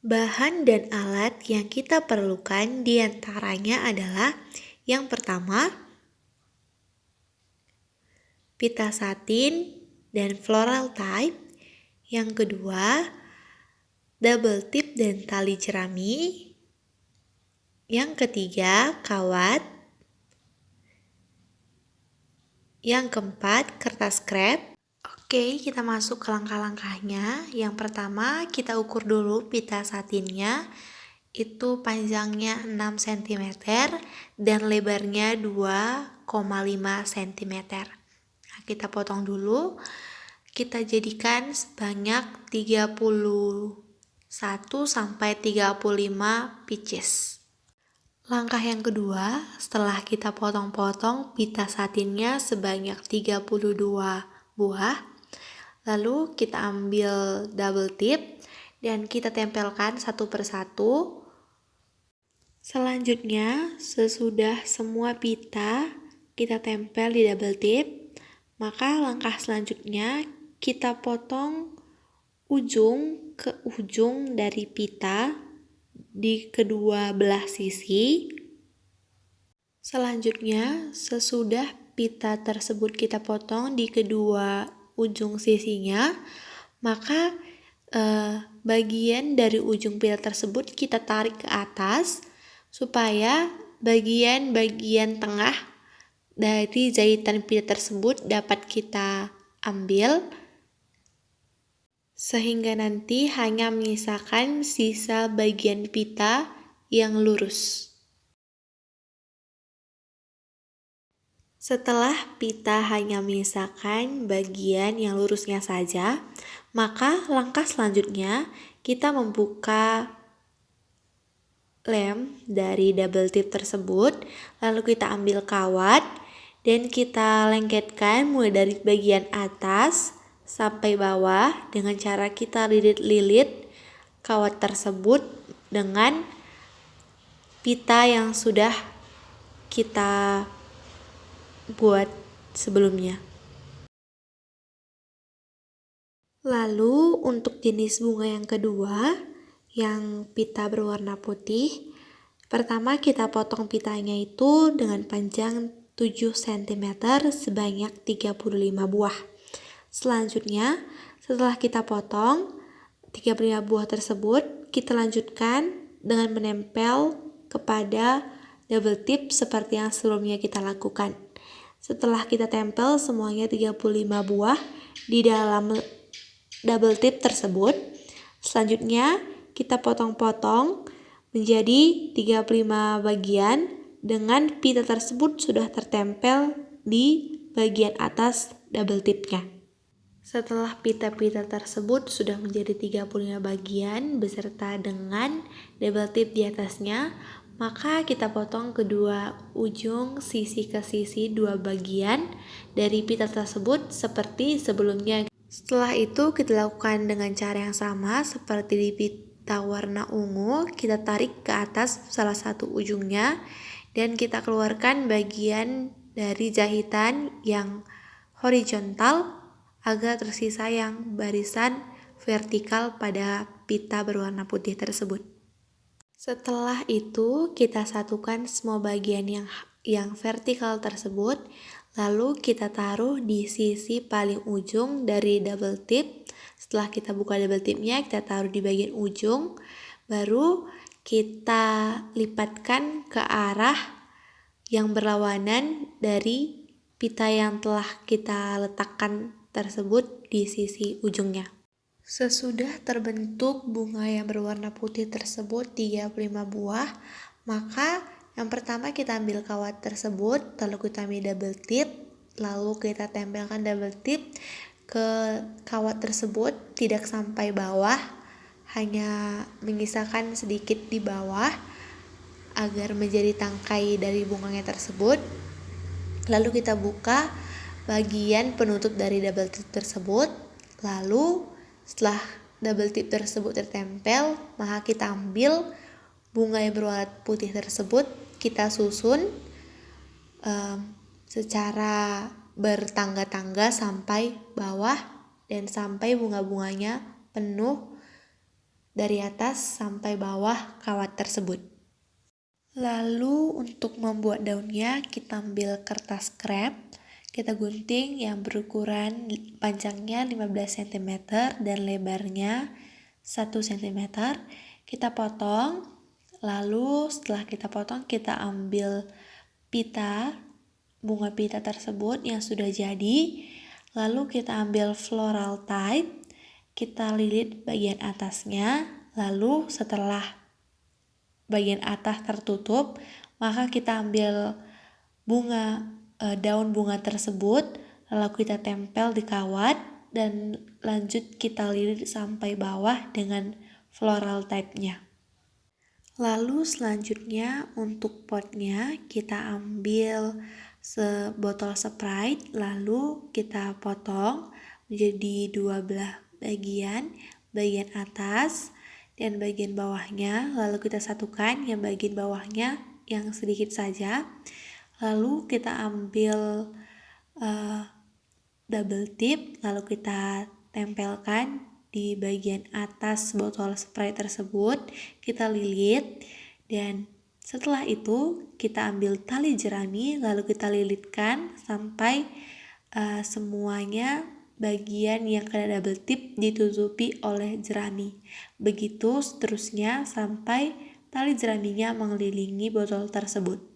Bahan dan alat yang kita perlukan diantaranya adalah yang pertama, pita satin dan floral type. Yang kedua, double tip dan tali jerami. Yang ketiga, kawat. Yang keempat, kertas krep. Oke, kita masuk ke langkah-langkahnya. Yang pertama, kita ukur dulu pita satinnya. Itu panjangnya 6 cm dan lebarnya 2,5 cm. Nah, kita potong dulu. Kita jadikan sebanyak 31 sampai 35 pieces. Langkah yang kedua, setelah kita potong-potong pita satinnya sebanyak 32 buah, lalu kita ambil double tip dan kita tempelkan satu persatu. Selanjutnya, sesudah semua pita kita tempel di double tip, maka langkah selanjutnya kita potong ujung ke ujung dari pita di kedua belah sisi. Selanjutnya, sesudah pita tersebut kita potong di kedua ujung sisinya, maka bagian dari ujung pita tersebut kita tarik ke atas supaya bagian-bagian tengah dari jahitan pita tersebut dapat kita ambil, sehingga nanti hanya menyisakan sisa bagian pita yang lurus. Setelah pita hanya menyisakan bagian yang lurusnya saja, maka langkah selanjutnya kita membuka lem dari double tip tersebut, lalu kita ambil kawat dan kita lengketkan mulai dari bagian atas sampai bawah dengan cara kita lilit-lilit kawat tersebut dengan pita yang sudah kita buat sebelumnya. Lalu untuk jenis bunga yang kedua, yang pita berwarna putih, pertama kita potong pitanya itu dengan panjang 7 cm sebanyak 35 buah. Selanjutnya, setelah kita potong 35 buah tersebut, kita lanjutkan dengan menempel kepada double tip seperti yang sebelumnya kita lakukan. Setelah kita tempel semuanya 35 buah di dalam double tip tersebut, selanjutnya kita potong-potong menjadi 35 bagian dengan pita tersebut sudah tertempel di bagian atas double tipnya. Setelah pita-pita tersebut sudah menjadi 35 bagian beserta dengan double tip di atasnya, maka kita potong kedua ujung sisi ke sisi dua bagian dari pita tersebut seperti sebelumnya. Setelah itu kita lakukan dengan cara yang sama seperti di pita warna ungu, kita tarik ke atas salah satu ujungnya dan kita keluarkan bagian dari jahitan yang horizontal agar tersisa yang barisan vertikal pada pita berwarna putih tersebut. Setelah itu kita satukan semua bagian yang vertikal tersebut, lalu kita taruh di sisi paling ujung dari double tip. Setelah kita buka double tipnya, kita taruh di bagian ujung, baru kita lipatkan ke arah yang berlawanan dari pita yang telah kita letakkan tersebut di sisi ujungnya. Sesudah terbentuk bunga yang berwarna putih tersebut 35 buah, maka yang pertama kita ambil kawat tersebut, lalu kita ambil double tip, lalu kita tempelkan double tip ke kawat tersebut tidak sampai bawah, hanya menyisakan sedikit di bawah agar menjadi tangkai dari bunganya tersebut. Lalu kita buka bagian penutup dari double tip tersebut, lalu setelah double tip tersebut tertempel, maka kita ambil bunga yang berwarna putih tersebut, kita susun secara bertangga-tangga sampai bawah dan sampai bunga-bunganya penuh dari atas sampai bawah kawat tersebut. Lalu untuk membuat daunnya, kita ambil kertas krep, kita gunting yang berukuran panjangnya 15 cm dan lebarnya 1 cm. Kita potong, lalu setelah kita potong kita ambil bunga pita tersebut yang sudah jadi, lalu kita ambil floral type, kita lilit bagian atasnya, lalu setelah bagian atas tertutup, maka kita ambil daun bunga tersebut, lalu kita tempel di kawat dan lanjut kita lilit sampai bawah dengan floral type-nya. Lalu selanjutnya untuk potnya kita ambil sebotol Sprite, lalu kita potong menjadi dua belah bagian atas dan bagian bawahnya, lalu kita satukan yang bagian bawahnya yang sedikit saja, lalu kita ambil double tip, lalu kita tempelkan di bagian atas botol Sprite tersebut, kita lilit, dan setelah itu kita ambil tali jerami, lalu kita lilitkan sampai semuanya bagian yang kena double tip ditutupi oleh jerami. Begitu seterusnya sampai tali jeraminya mengelilingi botol tersebut.